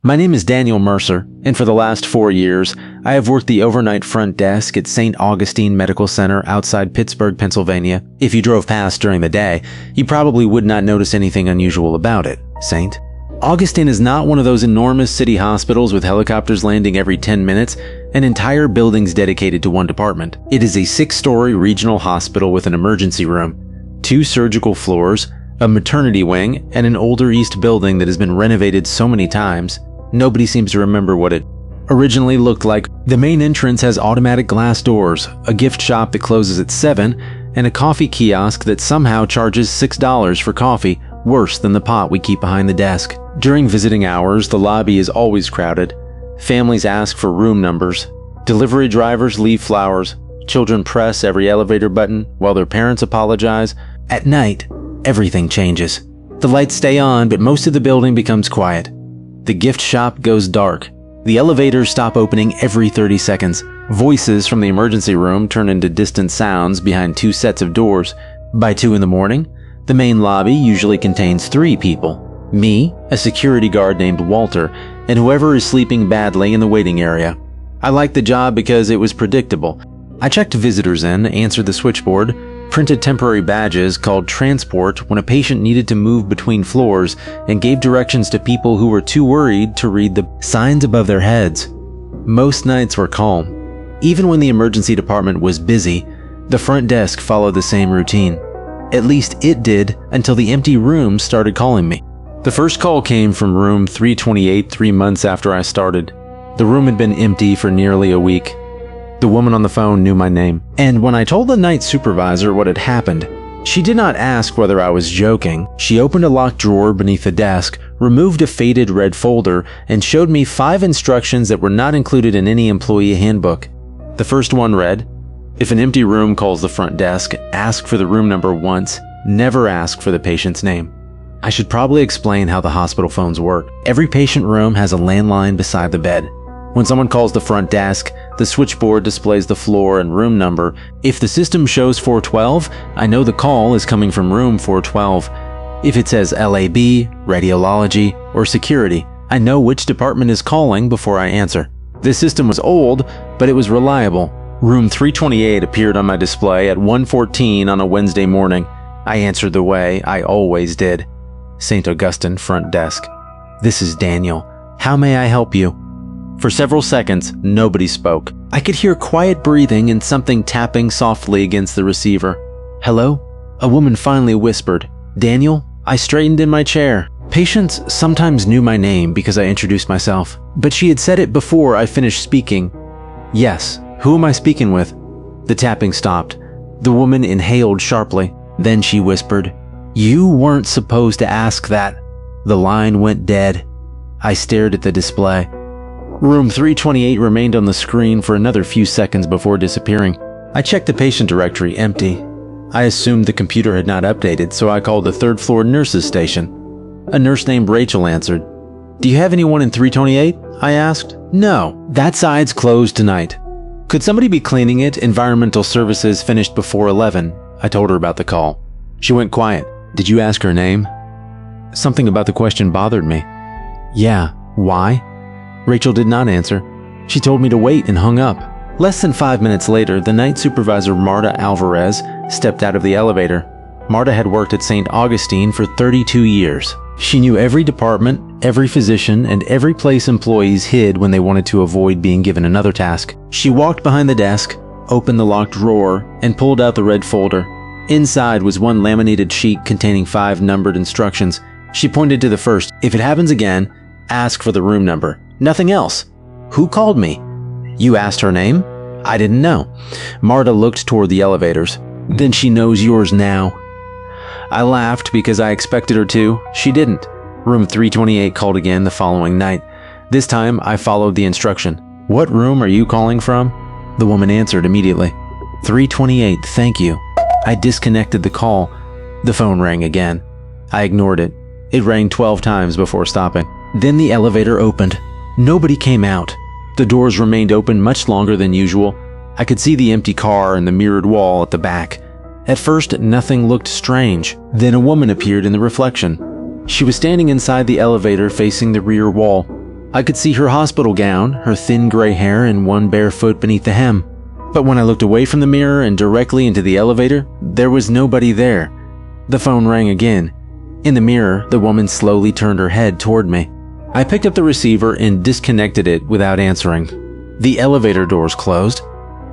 My name is Daniel Mercer, and for the last 4 years, I have worked the overnight front desk at St. Augustine Medical Center outside Pittsburgh, Pennsylvania. If you drove past during the day, you probably would not notice anything unusual about it, St. Augustine is not one of those enormous city hospitals with helicopters landing every 10 minutes and entire buildings dedicated to one department. It is a 6-story regional hospital with an emergency room, 2 surgical floors, a maternity wing, and an older east building that has been renovated so many times, nobody seems to remember what it originally looked like. The main entrance has automatic glass doors, a gift shop that closes at 7, and a coffee kiosk that somehow charges $6 for coffee, worse than the pot we keep behind the desk. During visiting hours, the lobby is always crowded. Families ask for room numbers. Delivery drivers leave flowers. Children press every elevator button while their parents apologize. At night, everything changes. The lights stay on, but most of the building becomes quiet. The gift shop goes dark. The elevators stop opening every 30 seconds. Voices from the emergency room turn into distant sounds behind 2 sets of doors. By 2 in the morning, the main lobby usually contains 3 people. Me, a security guard named Walter, and whoever is sleeping badly in the waiting area. I liked the job because it was predictable. I checked visitors in, answered the switchboard, printed temporary badges called transport when a patient needed to move between floors, and gave directions to people who were too worried to read the signs above their heads. Most nights were calm. Even when the emergency department was busy, the front desk followed the same routine. At least it did until the empty rooms started calling me. The first call came from room 328 3 months after I started. The room had been empty for nearly a week. The woman on the phone knew my name, and when I told the night supervisor what had happened, she did not ask whether I was joking. She opened a locked drawer beneath the desk, removed a faded red folder, and showed me 5 instructions that were not included in any employee handbook. The first one read, "If an empty room calls the front desk, ask for the room number once, never ask for the patient's name." I should probably explain how the hospital phones work. Every patient room has a landline beside the bed. When someone calls the front desk, the switchboard displays the floor and room number. If the system shows 412, I know the call is coming from room 412. If it says LAB, radiology, or security, I know which department is calling before I answer. This system was old, but it was reliable. Room 328 appeared on my display at 1:14 on a Wednesday morning. I answered the way I always did. St. Augustine front desk. "This is Daniel. How may I help you?" For several seconds, nobody spoke. I could hear quiet breathing and something tapping softly against the receiver. "Hello?" A woman finally whispered. "Daniel?" I straightened in my chair. Patients sometimes knew my name because I introduced myself, but she had said it before I finished speaking. "Yes, who am I speaking with?" The tapping stopped. The woman inhaled sharply. Then she whispered, "You weren't supposed to ask that." The line went dead. I stared at the display. Room 328 remained on the screen for another few seconds before disappearing. I checked the patient directory, empty. I assumed the computer had not updated, so I called the 3rd floor nurses station. A nurse named Rachel answered. "Do you have anyone in 328? I asked. "No, that side's closed tonight." "Could somebody be cleaning it? Environmental services finished before 11. I told her about the call. She went quiet. "Did you ask her name?" Something about the question bothered me. "Yeah, why?" Rachel did not answer. She told me to wait and hung up. Less than 5 minutes later, the night supervisor Marta Alvarez stepped out of the elevator. Marta had worked at St. Augustine for 32 years. She knew every department, every physician, and every place employees hid when they wanted to avoid being given another task. She walked behind the desk, opened the locked drawer, and pulled out the red folder. Inside was one laminated sheet containing 5 numbered instructions. She pointed to the first. "If it happens again, ask for the room number. Nothing else." "Who called me?" "You asked her name?" "I didn't know." Marta looked toward the elevators. "Then she knows yours now." I laughed because I expected her to. She didn't. Room 328 called again the following night. This time, I followed the instruction. "What room are you calling from?" The woman answered immediately. 328, thank you." I disconnected the call. The phone rang again. I ignored it. It rang 12 times before stopping. Then the elevator opened. Nobody came out. The doors remained open much longer than usual. I could see the empty car and the mirrored wall at the back. At first, nothing looked strange. Then a woman appeared in the reflection. She was standing inside the elevator facing the rear wall. I could see her hospital gown, her thin gray hair, and one bare foot beneath the hem. But when I looked away from the mirror and directly into the elevator, there was nobody there. The phone rang again. In the mirror, the woman slowly turned her head toward me. I picked up the receiver and disconnected it without answering. The elevator doors closed.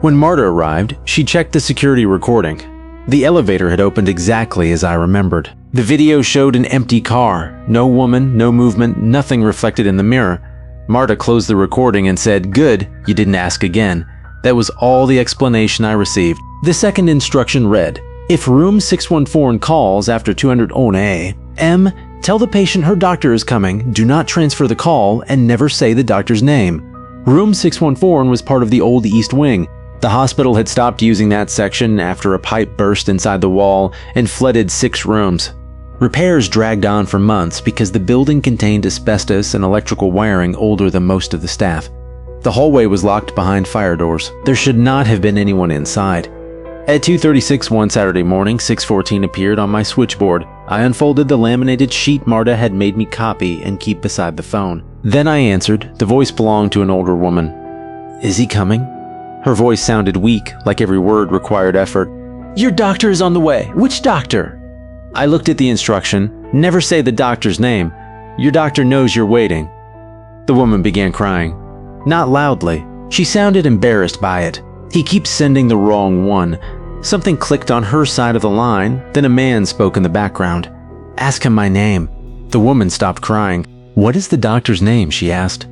When Marta arrived, she checked the security recording. The elevator had opened exactly as I remembered. The video showed an empty car. No woman, no movement, nothing reflected in the mirror. Marta closed the recording and said, "Good, you didn't ask again." That was all the explanation I received. The second instruction read, "If room 614 calls after 201 a.m., tell the patient her doctor is coming, do not transfer the call, and never say the doctor's name." Room 614 was part of the old East Wing. The hospital had stopped using that section after a pipe burst inside the wall and flooded 6 rooms. Repairs dragged on for months because the building contained asbestos and electrical wiring older than most of the staff. The hallway was locked behind fire doors. There should not have been anyone inside. At 2:36 one Saturday morning, 614 appeared on my switchboard. I unfolded the laminated sheet Marta had made me copy and keep beside the phone. Then I answered. The voice belonged to an older woman. "Is he coming?" Her voice sounded weak, like every word required effort. "Your doctor is on the way. Which doctor?" I looked at the instruction. "Never say the doctor's name. Your doctor knows you're waiting." The woman began crying. Not loudly. She sounded embarrassed by it. "He keeps sending the wrong one." Something clicked on her side of the line, then a man spoke in the background. "Ask him my name." The woman stopped crying. "What is the doctor's name?" she asked.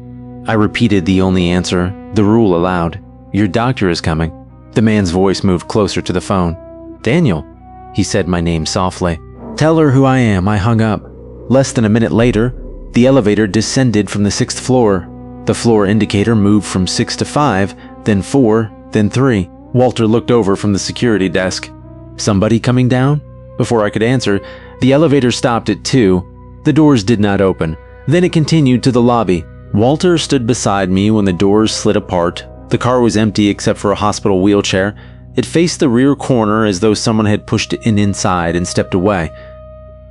I repeated the only answer the rule allowed. "Your doctor is coming." The man's voice moved closer to the phone. "Daniel." He said my name softly. "Tell her who I am." I hung up. Less than a minute later, the elevator descended from the 6th floor. The floor indicator moved from 6 to 5, then 4, then 3. Walter looked over from the security desk. "Somebody coming down?" Before I could answer, the elevator stopped at 2. The doors did not open. Then it continued to the lobby. Walter stood beside me when the doors slid apart. The car was empty except for a hospital wheelchair. It faced the rear corner as though someone had pushed it inside and stepped away.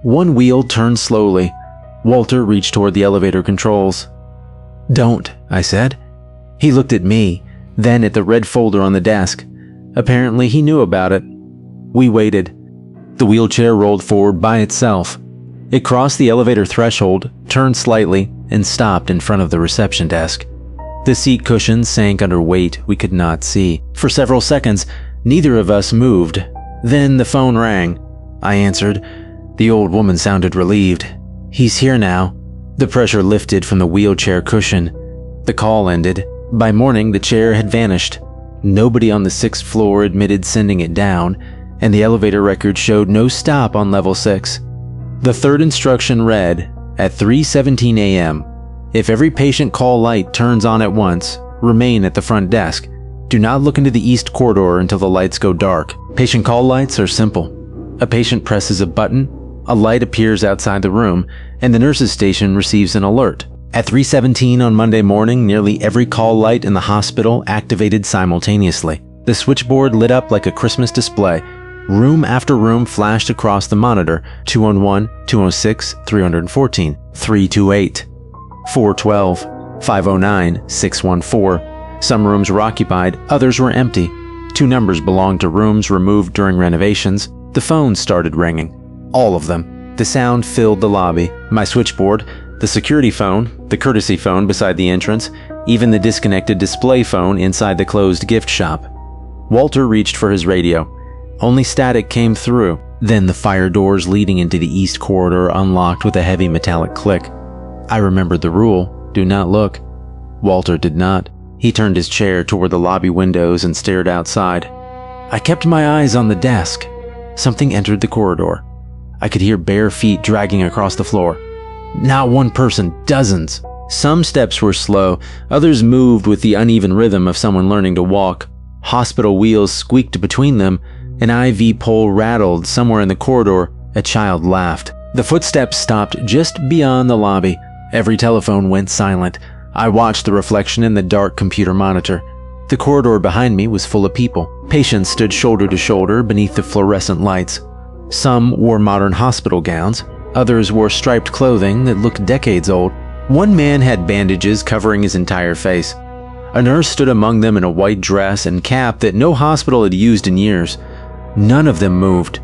One wheel turned slowly. Walter reached toward the elevator controls. "Don't," I said. He looked at me, then at the red folder on the desk. Apparently he knew about it. We waited. The wheelchair rolled forward by itself. It crossed the elevator threshold, turned slightly, and stopped in front of the reception desk. The seat cushions sank under weight we could not see. For several seconds, neither of us moved. Then the phone rang. I answered. The old woman sounded relieved. "He's here now." The pressure lifted from the wheelchair cushion. The call ended. By morning, the chair had vanished. Nobody on the 6th floor admitted sending it down, and the elevator record showed no stop on level 6. The third instruction read, at 3:17 a.m., if every patient call light turns on at once, remain at the front desk. Do not look into the east corridor until the lights go dark. Patient call lights are simple. A patient presses a button, a light appears outside the room, and the nurse's station receives an alert. At 3:17 on Monday morning, nearly every call light in the hospital activated simultaneously. The switchboard lit up like a Christmas display. Room after room flashed across the monitor. 201, 206, 314, 328, 412, 509, 614. Some rooms were occupied, others were empty. 2 numbers belonged to rooms removed during renovations. The phones started ringing. All of them. The sound filled the lobby. My switchboard, the security phone, the courtesy phone beside the entrance, even the disconnected display phone inside the closed gift shop. Walter reached for his radio. Only static came through. Then the fire doors leading into the east corridor unlocked with a heavy metallic click. I remembered the rule, do not look. Walter did not. He turned his chair toward the lobby windows and stared outside. I kept my eyes on the desk. Something entered the corridor. I could hear bare feet dragging across the floor. Not one person, dozens. Some steps were slow, others moved with the uneven rhythm of someone learning to walk. Hospital wheels squeaked between them. An IV pole rattled somewhere in the corridor. A child laughed. The footsteps stopped just beyond the lobby. Every telephone went silent. I watched the reflection in the dark computer monitor. The corridor behind me was full of people. Patients stood shoulder to shoulder beneath the fluorescent lights. Some wore modern hospital gowns. Others wore striped clothing that looked decades old. One man had bandages covering his entire face. A nurse stood among them in a white dress and cap that no hospital had used in years. None of them moved.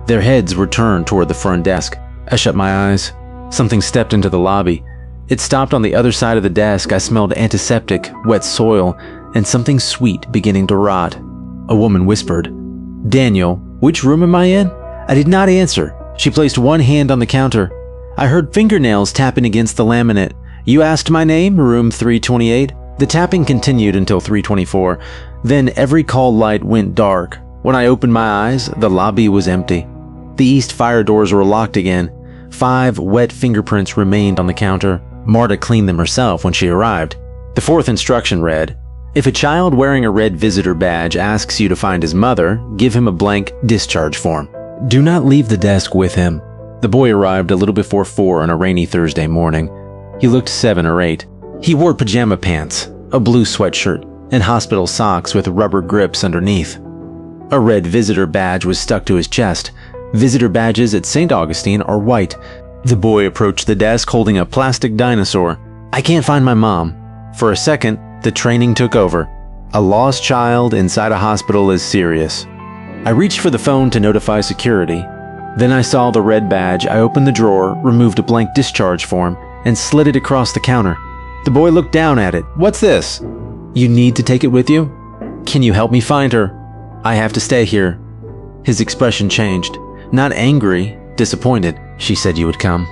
Their heads were turned toward the front desk. I shut my eyes. Something stepped into the lobby. It stopped on the other side of the desk. I smelled antiseptic, wet soil, and something sweet beginning to rot. A woman whispered, "Daniel, which room am I in?" I did not answer. She placed one hand on the counter. I heard fingernails tapping against the laminate. "You asked my name, room 328. The tapping continued until 324. Then every call light went dark. When I opened my eyes, the lobby was empty. The east fire doors were locked again. 5 wet fingerprints remained on the counter. Marta cleaned them herself when she arrived. The 4th instruction read, "If a child wearing a red visitor badge asks you to find his mother, give him a blank discharge form. Do not leave the desk with him." The boy arrived a little before 4 on a rainy Thursday morning. He looked 7 or 8. He wore pajama pants, a blue sweatshirt, and hospital socks with rubber grips underneath. A red visitor badge was stuck to his chest. Visitor badges at St. Augustine are white. The boy approached the desk holding a plastic dinosaur. "I can't find my mom." For a second, the training took over. A lost child inside a hospital is serious. I reached for the phone to notify security. Then I saw the red badge. I opened the drawer, removed a blank discharge form, and slid it across the counter. The boy looked down at it. "What's this?" "You need to take it with you?" "Can you help me find her?" "I have to stay here." His expression changed. Not angry, disappointed. "She said you would come."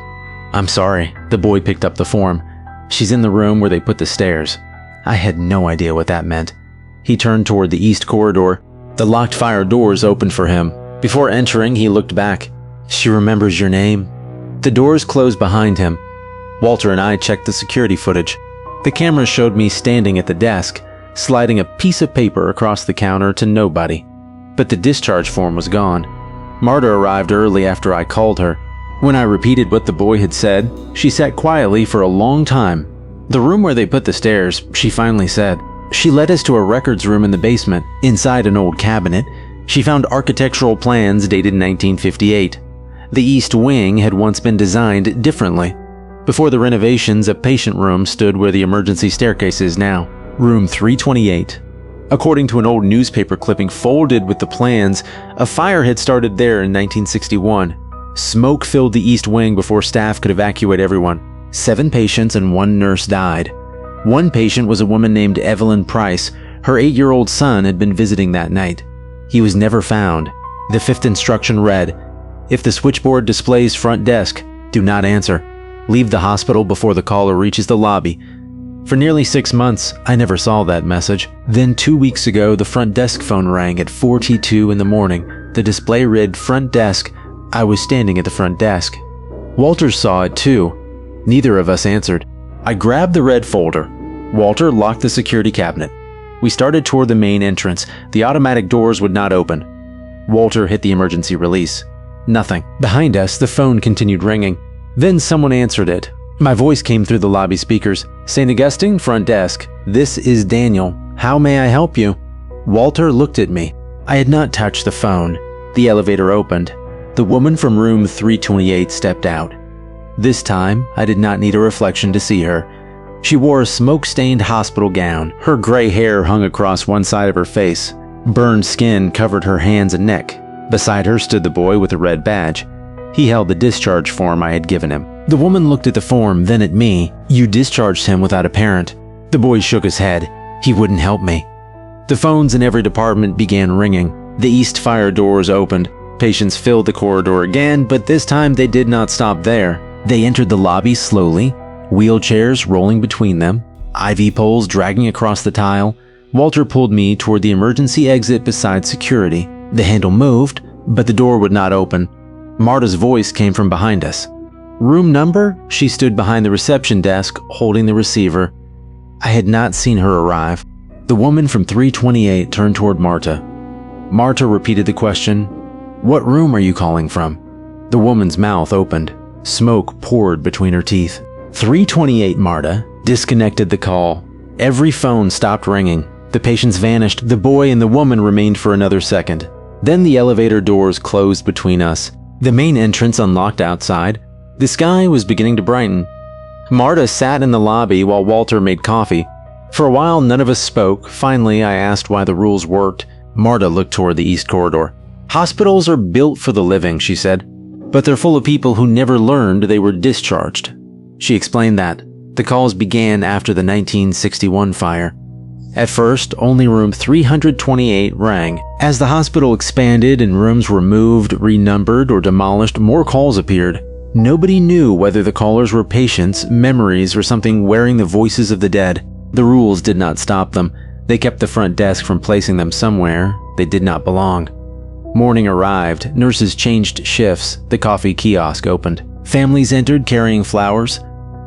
"I'm sorry." The boy picked up the form. "She's in the room where they put the stairs." I had no idea what that meant. He turned toward the east corridor. The locked fire doors opened for him. Before entering, he looked back. "She remembers your name." The doors closed behind him. Walter and I checked the security footage. The camera showed me standing at the desk, sliding a piece of paper across the counter to nobody. But the discharge form was gone. Marta arrived early after I called her. When I repeated what the boy had said, she sat quietly for a long time. "The room where they put the stairs," she finally said. She led us to a records room in the basement. Inside an old cabinet, she found architectural plans dated 1958. The east wing had once been designed differently. Before the renovations, a patient room stood where the emergency staircase is now. Room 328. According to an old newspaper clipping folded with the plans, a fire had started there in 1961. Smoke filled the east wing before staff could evacuate everyone. 7 patients and 1 nurse died. One patient was a woman named Evelyn Price. Her 8-year-old son had been visiting that night. He was never found. The 5th instruction read, "If the switchboard displays front desk, do not answer. Leave the hospital before the caller reaches the lobby." For nearly 6 months, I never saw that message. Then 2 weeks ago, the front desk phone rang at 4:02 in the morning. The display read, "Front desk." I was standing at the front desk. Walter saw it too. Neither of us answered. I grabbed the red folder. Walter locked the security cabinet. We started toward the main entrance. The automatic doors would not open. Walter hit the emergency release. Nothing. Behind us, the phone continued ringing. Then someone answered it. My voice came through the lobby speakers. "St. Augustine, front desk. This is Daniel. How may I help you?" Walter looked at me. I had not touched the phone. The elevator opened. The woman from room 328 stepped out. This time, I did not need a reflection to see her. She wore a smoke-stained hospital gown. Her gray hair hung across one side of her face. Burned skin covered her hands and neck. Beside her stood the boy with a red badge. He held the discharge form I had given him. The woman looked at the form, then at me. "You discharged him without a parent." The boy shook his head. He wouldn't help me. The phones in every department began ringing. The east fire doors opened. Patients filled the corridor again, but this time they did not stop there. They entered the lobby slowly, wheelchairs rolling between them, IV poles dragging across the tile. Walter pulled me toward the emergency exit beside security. The handle moved, but the door would not open. Marta's voice came from behind us. "Room number?" She stood behind the reception desk, holding the receiver. I had not seen her arrive. The woman from 328 turned toward Marta. Marta repeated the question, "What room are you calling from?" The woman's mouth opened. Smoke poured between her teeth. 328, Marta disconnected the call. Every phone stopped ringing. The patients vanished. The boy and the woman remained for another second. Then the elevator doors closed between us. The main entrance unlocked outside. The sky was beginning to brighten. Marta sat in the lobby while Walter made coffee. For a while, none of us spoke. Finally, I asked why the rules worked. Marta looked toward the east corridor. "Hospitals are built for the living," she said, "but they're full of people who never learned they were discharged." She explained that. The calls began after the 1961 fire. At first, only room 328 rang. As the hospital expanded and rooms were moved, renumbered, or demolished, more calls appeared. Nobody knew whether the callers were patients, memories, or something wearing the voices of the dead. The rules did not stop them. They kept the front desk from placing them somewhere they did not belong. Morning arrived, nurses changed shifts, the coffee kiosk opened. Families entered carrying flowers.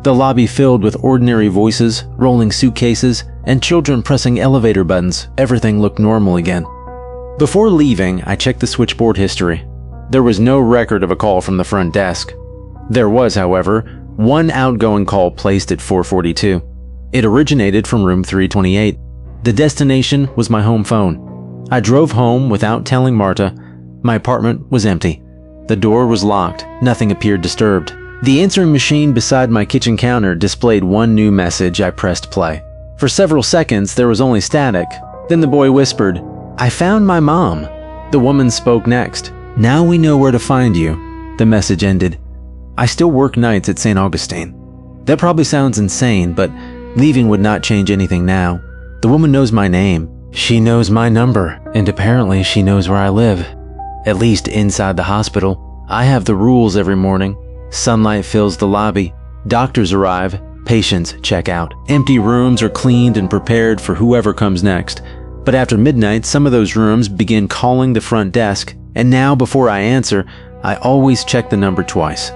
The lobby filled with ordinary voices, rolling suitcases, and children pressing elevator buttons. Everything looked normal again. Before leaving, I checked the switchboard history. There was no record of a call from the front desk. There was, however, one outgoing call placed at 4:42. It originated from room 328. The destination was my home phone. I drove home without telling Marta. My apartment was empty. The door was locked. Nothing appeared disturbed. The answering machine beside my kitchen counter displayed one new message. I pressed play. For several seconds, there was only static. Then the boy whispered, "I found my mom." The woman spoke next. "Now we know where to find you." The message ended. I still work nights at St. Augustine. That probably sounds insane, but leaving would not change anything now. The woman knows my name. She knows my number, and apparently she knows where I live. At least inside the hospital. I have the rules every morning. Sunlight fills the lobby. Doctors arrive. Patients check out. Empty rooms are cleaned and prepared for whoever comes next. But after midnight, some of those rooms begin calling the front desk, and now before I answer, I always check the number twice.